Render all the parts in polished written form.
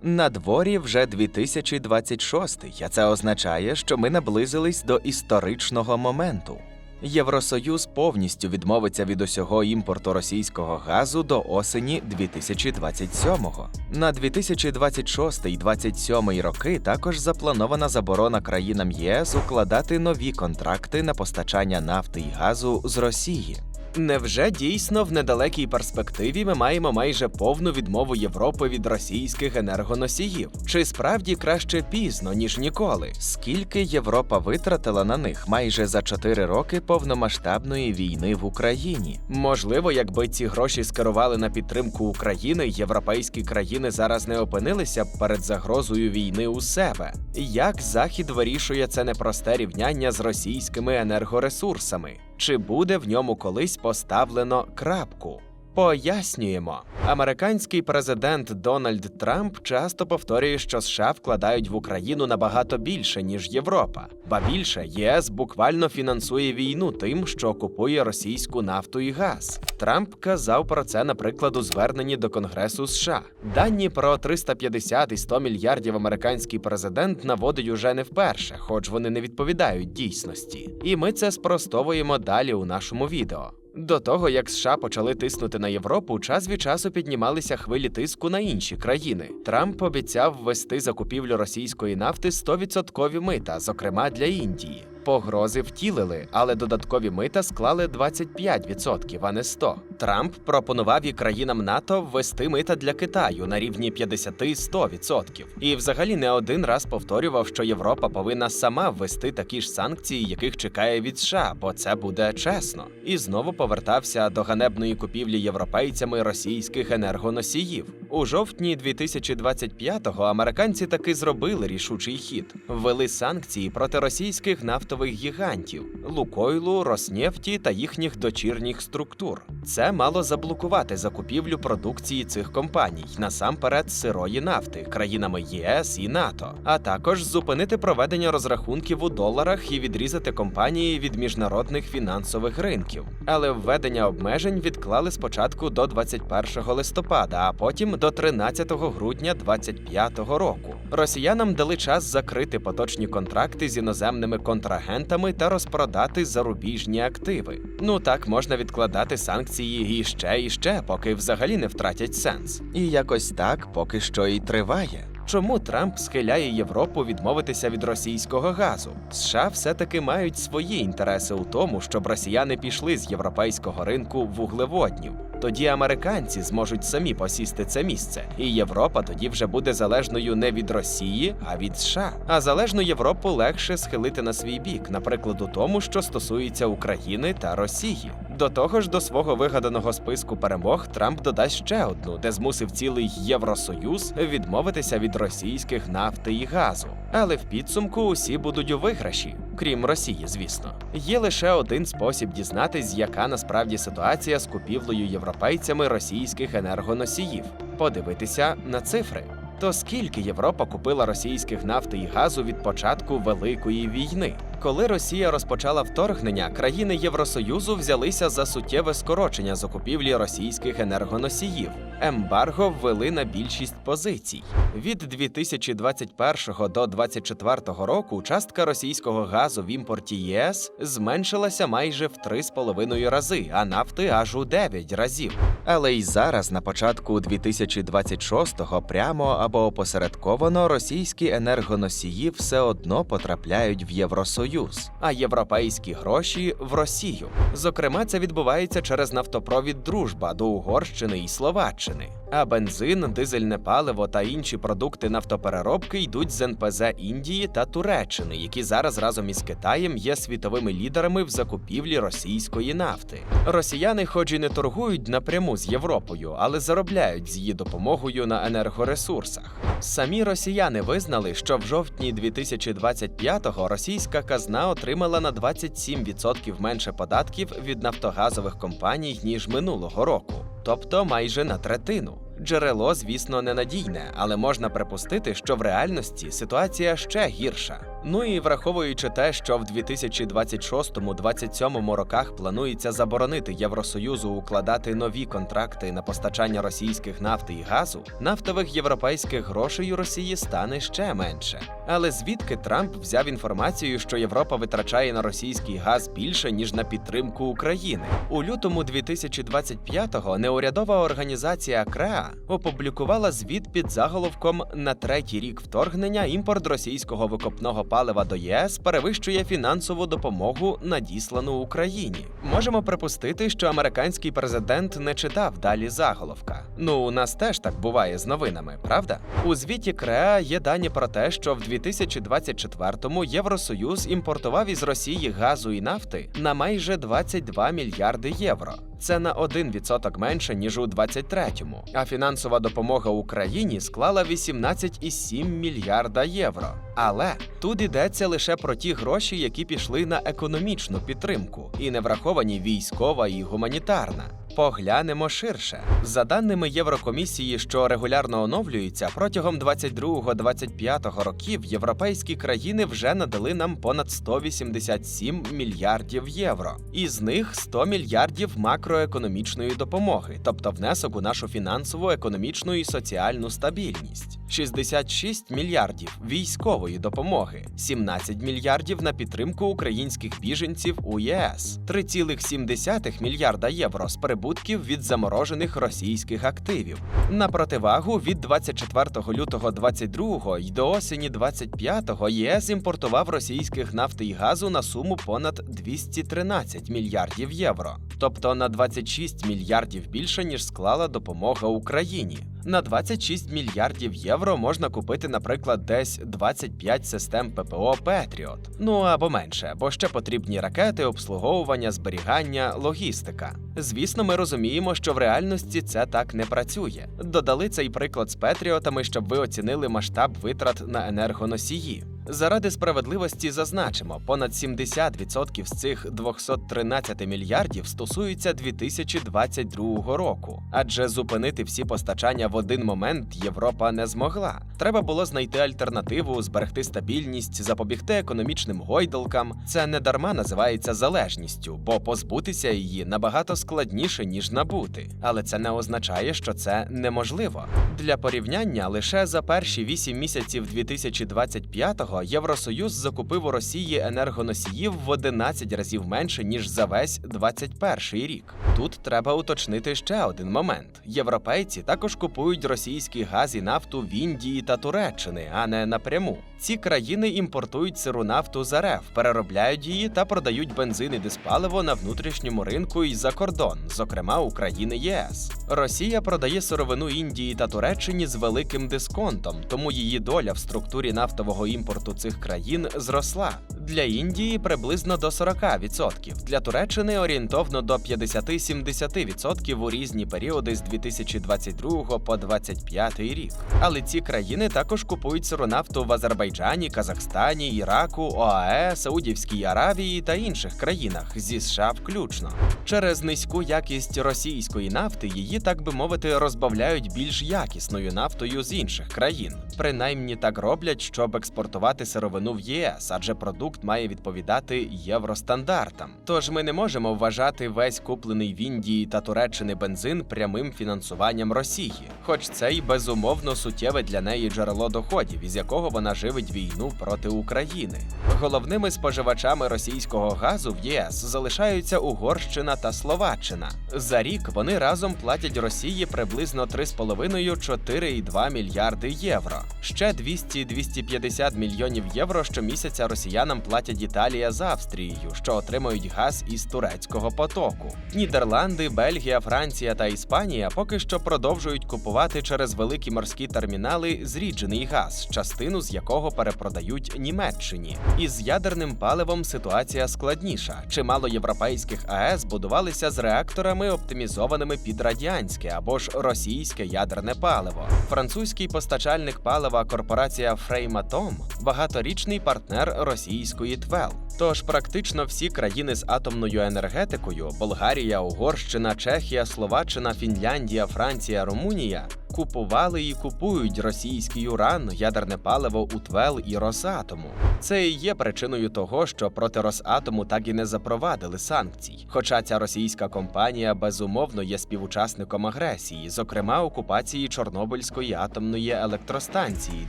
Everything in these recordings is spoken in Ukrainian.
На дворі вже 2026, а це означає, що ми наблизились до історичного моменту. Євросоюз повністю відмовиться від усього імпорту російського газу до осені 2027-го. На 2026-2027 роки також запланована заборона країнам ЄС укладати нові контракти на постачання нафти і газу з Росії. Невже дійсно в недалекій перспективі ми маємо майже повну відмову Європи від російських енергоносіїв? Чи справді краще пізно, ніж ніколи? Скільки Європа витратила на них майже за 4 роки повномасштабної війни в Україні? Можливо, якби ці гроші скерували на підтримку України, європейські країни зараз не опинилися б перед загрозою війни у себе. Як Захід вирішує це непросте рівняння з російськими енергоресурсами? Чи буде в ньому колись поставлено крапку? Пояснюємо. Американський президент Дональд Трамп часто повторює, що США вкладають в Україну набагато більше, ніж Європа. Ба більше, єС буквально фінансує війну тим, що купує російську нафту і газ. Трамп казав про це, наприклад, у зверненні до Конгресу США. Дані про 350 і 100 мільярдів американський президент наводить уже не вперше, хоч вони не відповідають дійсності. І ми це спростовуємо далі у нашому відео. До того, як США почали тиснути на Європу, час від часу піднімалися хвилі тиску на інші країни. Трамп обіцяв ввести закупівлю російської нафти 100% мита, зокрема для Індії. Погрози втілили, але додаткові мита склали 25%, а не 100%. Трамп пропонував і країнам НАТО ввести мита для Китаю на рівні 50-100%. І взагалі не один раз повторював, що Європа повинна сама ввести такі ж санкції, яких чекає від США, бо це буде чесно. І знову повертався до ганебної купівлі європейцями російських енергоносіїв. У жовтні 2025-го американці таки зробили рішучий хід. Ввели санкції проти російських нафтових гігантів – Лукойлу, Роснефті та їхніх дочірніх структур. Це мало заблокувати закупівлю продукції цих компаній, насамперед сирої нафти, країнами ЄС і НАТО, а також зупинити проведення розрахунків у доларах і відрізати компанії від міжнародних фінансових ринків. Але введення обмежень відклали спочатку до 21 листопада, а потім до 13 грудня 2025 року. Росіянам дали час закрити поточні контракти з іноземними контрагентами та розпродати зарубіжні активи. Ну так можна відкладати санкції і ще, поки взагалі не втратять сенс. І якось так поки що і триває. Чому Трамп схиляє Європу відмовитися від російського газу? США все-таки мають свої інтереси у тому, щоб росіяни пішли з європейського ринку вуглеводнів. Тоді американці зможуть самі посісти це місце, і Європа тоді вже буде залежною не від Росії, а від США. А залежну Європу легше схилити на свій бік, наприклад, у тому, що стосується України та Росії. До того ж, до свого вигаданого списку перемог Трамп додасть ще одну, де змусив цілий Євросоюз відмовитися від російських нафти і газу. Але в підсумку усі будуть у виграші, крім Росії, звісно. Є лише один спосіб дізнатись, яка насправді ситуація з купівлею європейцями російських енергоносіїв – подивитися на цифри. То скільки Європа купила російських нафти і газу від початку Великої війни? Коли Росія розпочала вторгнення, країни Євросоюзу взялися за суттєве скорочення закупівлі російських енергоносіїв. Ембарго ввели на більшість позицій. Від 2021 до 2024 року частка російського газу в імпорті ЄС зменшилася майже в 3,5 рази, а нафти аж у 9 разів. Але й зараз, на початку 2026-го, прямо або опосередковано російські енергоносії все одно потрапляють в Євросоюз, а європейські гроші – в Росію. Зокрема, це відбувається через нафтопровід «Дружба» до Угорщини і Словаччини. А бензин, дизельне паливо та інші продукти нафтопереробки йдуть з НПЗ Індії та Туреччини, які зараз разом із Китаєм є світовими лідерами в закупівлі російської нафти. Росіяни хоч і не торгують напряму з Європою, але заробляють з її допомогою на енергоресурсах. Самі росіяни визнали, що в жовтні 2025-го російська казна отримала на 27% менше податків від нафтогазових компаній, ніж минулого року. Тобто майже на третину. Джерело, звісно, ненадійне, але можна припустити, що в реальності ситуація ще гірша. Ну і враховуючи те, що в 2026-2027 роках планується заборонити Євросоюзу укладати нові контракти на постачання російських нафти і газу, нафтових європейських грошей у Росії стане ще менше. Але звідки Трамп взяв інформацію, що Європа витрачає на російський газ більше, ніж на підтримку України? У лютому 2025-го неурядова організація КРЕА опублікувала звіт під заголовком «На третій рік вторгнення імпорт російського викопного палива до ЄС перевищує фінансову допомогу, надіслану Україні». Можемо припустити, що американський президент не читав далі заголовка. Ну, у нас теж так буває з новинами, правда? У звіті КРЕА є дані про те, що в 2024-му Євросоюз імпортував із Росії газу і нафти на майже 22 мільярди євро. Це на 1% менше, ніж у 2023-му. А фінансова допомога Україні склала 18,7 мільярда євро. Але тут йдеться лише про ті гроші, які пішли на економічну підтримку, і не враховані військова і гуманітарна. Поглянемо ширше. За даними Єврокомісії, що регулярно оновлюються, протягом 22-25 років європейські країни вже надали нам понад 187 мільярдів євро. Із них 100 мільярдів макроекономічної допомоги, тобто внесок у нашу фінансову, економічну і соціальну стабільність. 66 мільярдів військової допомоги, 17 мільярдів на підтримку українських біженців у ЄС, 3,7 мільярда євро з прибутків від заморожених російських активів. На противагу, від 24 лютого 22 й до осені 25 ЄС імпортував російських нафти і газу на суму понад 213 мільярдів євро, тобто на 26 мільярдів більше, ніж склала допомога Україні. На 26 мільярдів євро можна купити, наприклад, десь 25 систем ППО «Петріот». Ну або менше, бо ще потрібні ракети, обслуговування, зберігання, логістика. Звісно, ми розуміємо, що в реальності це так не працює. Додали цей приклад з «Петріотами», щоб ви оцінили масштаб витрат на енергоносії. Заради справедливості зазначимо, понад 70% з цих 213 мільярдів стосуються 2022 року. Адже зупинити всі постачання в один момент Європа не змогла. Треба було знайти альтернативу, зберегти стабільність, запобігти економічним гойдалкам. Це не дарма називається залежністю, бо позбутися її набагато складніше, ніж набути. Але це не означає, що це неможливо. Для порівняння, лише за перші 8 місяців 2025-го Євросоюз закупив у Росії енергоносіїв в 11 разів менше, ніж за весь 21-й рік. Тут треба уточнити ще один момент. Європейці також купують російський газ і нафту в Індії та Туреччини, а не напряму. Ці країни імпортують сиру нафту з РФ, переробляють її та продають бензин і диспаливо на внутрішньому ринку і за кордон, зокрема у країни ЄС. Росія продає сировину Індії та Туреччині з великим дисконтом, тому її доля в структурі нафтового імпорту цих країн зросла. Для Індії приблизно до 40%, для Туреччини орієнтовно до 50-70% у різні періоди з 2022 по 2025 рік. Але ці країни також купують сиру нафту в Азербайджані, Казахстані, Іраку, ОАЕ, Саудівській Аравії та інших країнах, зі США включно. Через низьку якість російської нафти її, так би мовити, розбавляють більш якісною нафтою з інших країн. Принаймні так роблять, щоб експортувати сировину в ЄС, адже продукт має відповідати євростандартам. Тож ми не можемо вважати весь куплений в Індії та Туреччини бензин прямим фінансуванням Росії, хоч це й безумовно суттєве для неї джерело доходів, із якого вона живить війну проти України. Головними споживачами російського газу в ЄС залишаються Угорщина та Словаччина. За рік вони разом платять Росії приблизно 3,5-4,2 мільярди євро. Ще 200-250 мільйонів євро щомісяця росіянам платять Італія з Австрією, що отримують газ із турецького потоку. Нідерланди, Бельгія, Франція та Іспанія поки що продовжують купувати через великі морські термінали зріджений газ, частину з якого перепродають Німеччині. Із ядерним паливом ситуація складніша. Чимало європейських АЕС будувалися з реакторами, оптимізованими під радянське або ж російське ядерне паливо. Французький постачальник палива корпорація Framatome – багаторічний партнер російської ТВЕЛ. Тож практично всі країни з атомною енергетикою – Болгарія, Угорщина, Чехія, Словаччина, Фінляндія, Франція, Румунія – купували і купують російський уран, ядерне паливо у ТВЕЛ і Росатому. Це і є причиною того, що проти Росатому так і не запровадили санкцій. Хоча ця російська компанія безумовно є співучасником агресії, зокрема окупації Чорнобильської атомної електростанції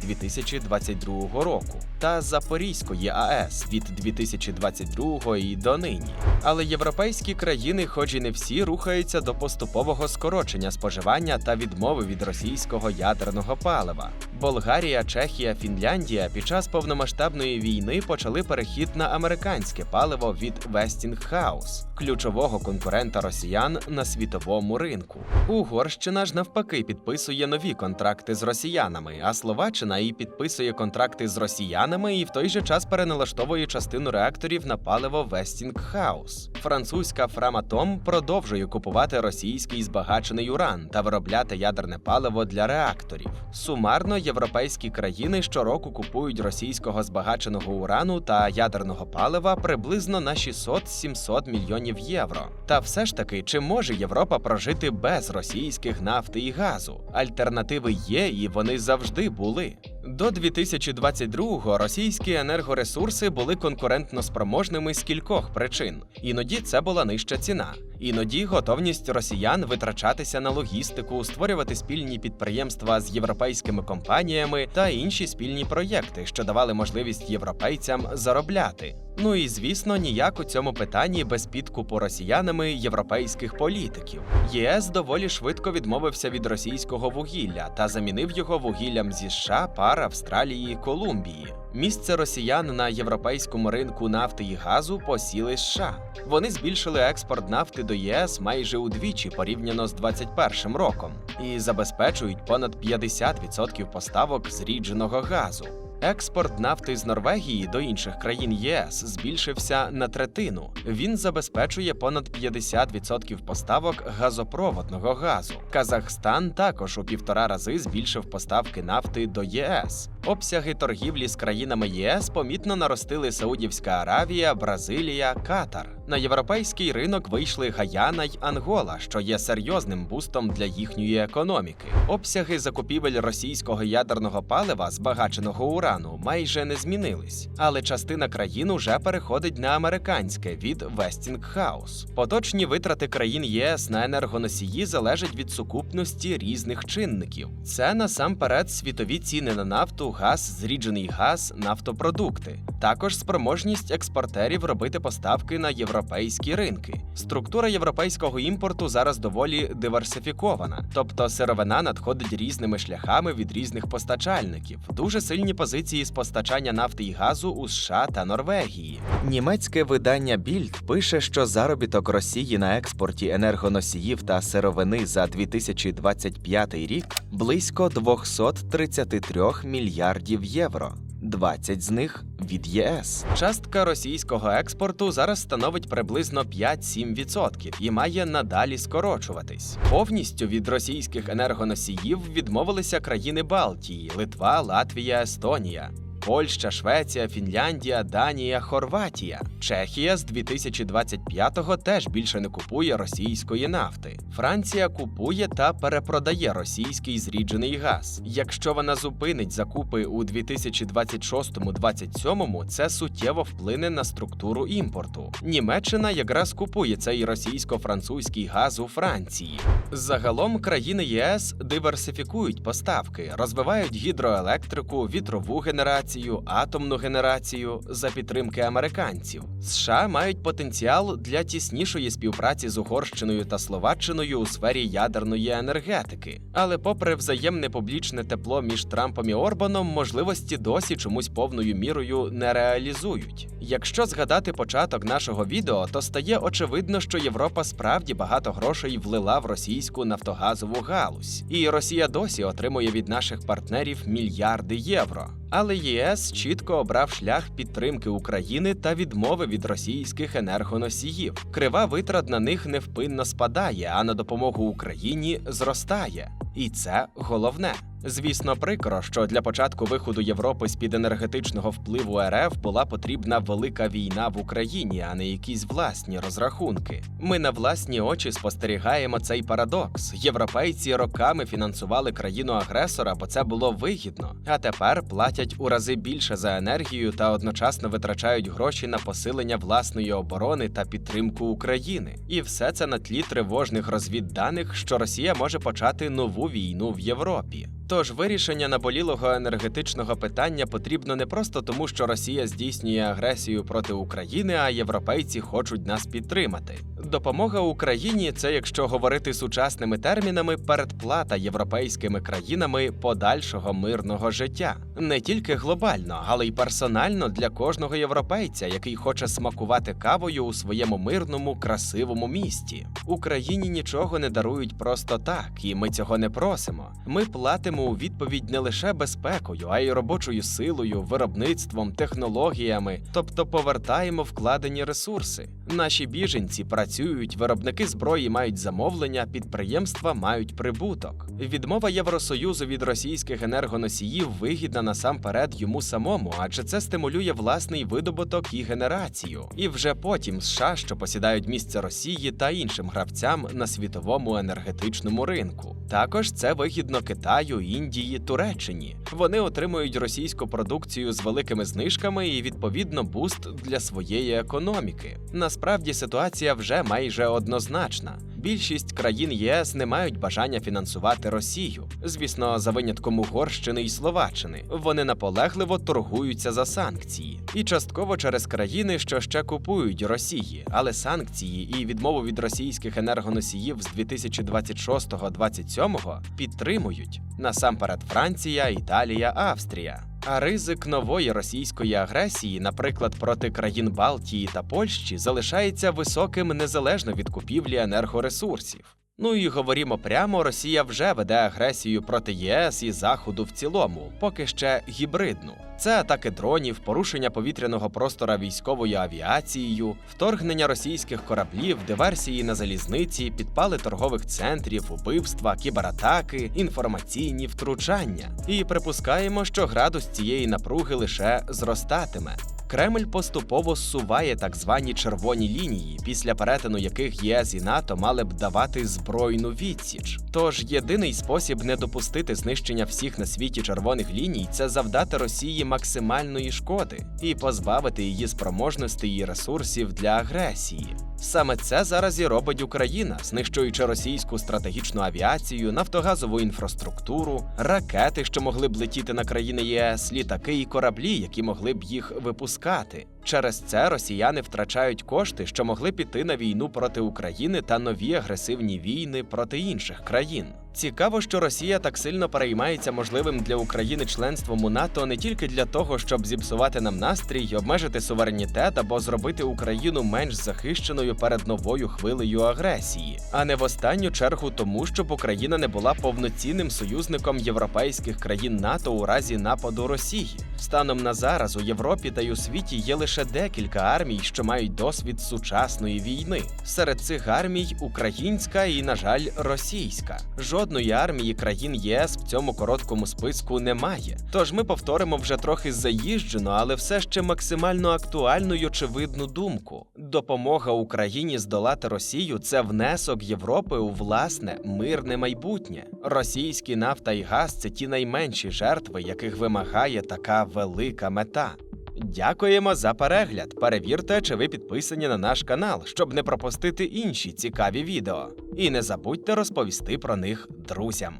2022 року та Запорізької АЕС від 2022 і донині. Але європейські країни, хоч і не всі, рухаються до поступового скорочення споживання та відмови від російського ядерного палива. Болгарія, Чехія, Фінляндія під час повномасштабної війни почали перехід на американське паливо від Westinghouse, ключового конкурента росіян на світовому ринку. Угорщина ж навпаки підписує нові контракти з росіянами, а Словаччина і підписує контракти з росіянами і в той же час переналаштовує частину реакторів на паливо Westinghouse. Французька Framatome продовжує купувати російський збагачений уран та виробляти ядерне паливо для реакторів. Сумарно європейські країни щороку купують російського збагаченого урану та ядерного палива приблизно на 600-700 мільйонів євро. Та все ж таки, чи може Європа прожити без російських нафти і газу? Альтернативи є, і вони завжди були. До 2022-го російські енергоресурси були конкурентно спроможними з кількох причин. Іноді це була нижча ціна. Іноді готовність росіян витрачатися на логістику, створювати спільні підприємства з європейськими компаніями та інші спільні проєкти, що давали можливість європейцям заробляти. Ну і, звісно, ніяк у цьому питанні без підкупу росіянами європейських політиків. ЄС доволі швидко відмовився від російського вугілля та замінив його вугіллям зі США, ПАР, Австралії, Колумбії. Місце росіян на європейському ринку нафти і газу посіли США. Вони збільшили експорт нафти до ЄС майже удвічі порівняно з 2021 роком і забезпечують понад 50% поставок зрідженого газу. Експорт нафти з Норвегії до інших країн ЄС збільшився на третину. Він забезпечує понад 50% поставок газопроводного газу. Казахстан також у 1,5 рази збільшив поставки нафти до ЄС. Обсяги торгівлі з країнами ЄС помітно наростили Саудівська Аравія, Бразилія, Катар. На європейський ринок вийшли Гаяна й Ангола, що є серйозним бустом для їхньої економіки. Обсяги закупівель російського ядерного палива, збагаченого урану, майже не змінились. Але частина країн уже переходить на американське від Westinghouse. Поточні витрати країн єС на енергоносії залежать від сукупності різних чинників. Це насамперед світові ціни на нафту, газ, зріджений газ, нафтопродукти. Також спроможність експортерів робити поставки на європейські ринки. Структура європейського імпорту зараз доволі диверсифікована, тобто сировина надходить різними шляхами від різних постачальників. Дуже сильні позиції з постачання нафти і газу у США та Норвегії. Німецьке видання Bild пише, що заробіток Росії на експорті енергоносіїв та сировини за 2025 рік близько 233 мільярдів євро. 20 з них від ЄС. Частка російського експорту зараз становить приблизно 5-7% і має надалі скорочуватись. Повністю від російських енергоносіїв відмовилися країни Балтії – Литва, Латвія, Естонія. Польща, Швеція, Фінляндія, Данія, Хорватія. Чехія з 2025-го теж більше не купує російської нафти. Франція купує та перепродає російський зріджений газ. Якщо вона зупинить закупи у 2026-2027, це суттєво вплине на структуру імпорту. Німеччина якраз купує цей російсько-французький газ у Франції. Загалом країни ЄС диверсифікують поставки, розвивають гідроелектрику, вітрову генерацію, атомну генерацію за підтримки американців. США мають потенціал для тіснішої співпраці з Угорщиною та Словаччиною у сфері ядерної енергетики. Але попри взаємне публічне тепло між Трампом і Орбаном, можливості досі чомусь повною мірою не реалізують. Якщо згадати початок нашого відео, то стає очевидно, що Європа справді багато грошей влила в російську нафтогазову галузь. І Росія досі отримує від наших партнерів мільярди євро. Але ЄС чітко обрав шлях підтримки України та відмови від російських енергоносіїв. Крива витрат на них невпинно спадає, а на допомогу Україні зростає. І це головне. Звісно, прикро, що для початку виходу Європи з-під енергетичного впливу РФ була потрібна велика війна в Україні, а не якісь власні розрахунки. Ми на власні очі спостерігаємо цей парадокс. Європейці роками фінансували країну-агресора, бо це було вигідно, а тепер платять у рази більше за енергію та одночасно витрачають гроші на посилення власної оборони та підтримку України. І все це на тлі тривожних розвідданих, що Росія може почати нову війну в Європі. Тож вирішення наболілого енергетичного питання потрібно не просто тому, що Росія здійснює агресію проти України, а європейці хочуть нас підтримати. Допомога Україні – це, якщо говорити сучасними термінами, передплата європейськими країнами подальшого мирного життя. Не тільки глобально, але й персонально для кожного європейця, який хоче смакувати кавою у своєму мирному, красивому місті. Україні нічого не дарують просто так, і ми цього не просимо. Ми платимо у відповідь не лише безпекою, а й робочою силою, виробництвом, технологіями, тобто повертаємо вкладені ресурси. Наші біженці працюють, виробники зброї мають замовлення, підприємства мають прибуток. Відмова Євросоюзу від російських енергоносіїв вигідна насамперед йому самому, адже це стимулює власний видобуток і генерацію. І вже потім США, що посідають місце Росії та іншим гравцям на світовому енергетичному ринку. Також це вигідно Китаю, Індії, Туреччині. Вони отримують російську продукцію з великими знижками і, відповідно, буст для своєї економіки. Насправді ситуація вже майже однозначна. Більшість країн ЄС не мають бажання фінансувати Росію. Звісно, за винятком Угорщини і Словаччини. Вони наполегливо торгуються за санкції. І частково через країни, що ще купують Росії. Але санкції і відмову від російських енергоносіїв з 2026-2027 підтримують. Насамперед Франція, Італія, Австрія. А ризик нової російської агресії, наприклад, проти країн Балтії та Польщі, залишається високим незалежно від купівлі енергоресурсів. Ну і говоримо прямо, Росія вже веде агресію проти ЄС і Заходу в цілому, поки ще гібридну. Це атаки дронів, порушення повітряного простора військовою авіацією, вторгнення російських кораблів, диверсії на залізниці, підпали торгових центрів, убивства, кібератаки, інформаційні втручання. І припускаємо, що градус цієї напруги лише зростатиме. Кремль поступово зсуває так звані червоні лінії, після перетину яких ЄС і НАТО мали б давати збройну відсіч. Тож єдиний спосіб не допустити знищення всіх на світі червоних ліній – це завдати Росії максимальної шкоди і позбавити її спроможностей і ресурсів для агресії. Саме це зараз і робить Україна, знищуючи російську стратегічну авіацію, нафтогазову інфраструктуру, ракети, що могли б летіти на країни ЄС, літаки і кораблі, які могли б їх випускати. Через це росіяни втрачають кошти, що могли піти на війну проти України та нові агресивні війни проти інших країн. Цікаво, що Росія так сильно переймається можливим для України членством у НАТО не тільки для того, щоб зіпсувати нам настрій, обмежити суверенітет або зробити Україну менш захищеною перед новою хвилею агресії, а не в останню чергу тому, щоб Україна не була повноцінним союзником європейських країн НАТО у разі нападу Росії. Станом на зараз у Європі та й у світі є лише декілька армій, що мають досвід сучасної війни. Серед цих армій – українська і, на жаль, російська. Жодної армії країн ЄС в цьому короткому списку немає. Тож ми повторимо вже трохи заїжджену, але все ще максимально актуальну й очевидну думку. Допомога Україні здолати Росію – це внесок Європи у власне мирне майбутнє. Російські нафта і газ – це ті найменші жертви, яких вимагає така велика мета. Дякуємо за перегляд. Перевірте, чи ви підписані на наш канал, щоб не пропустити інші цікаві відео. І не забудьте розповісти про них друзям.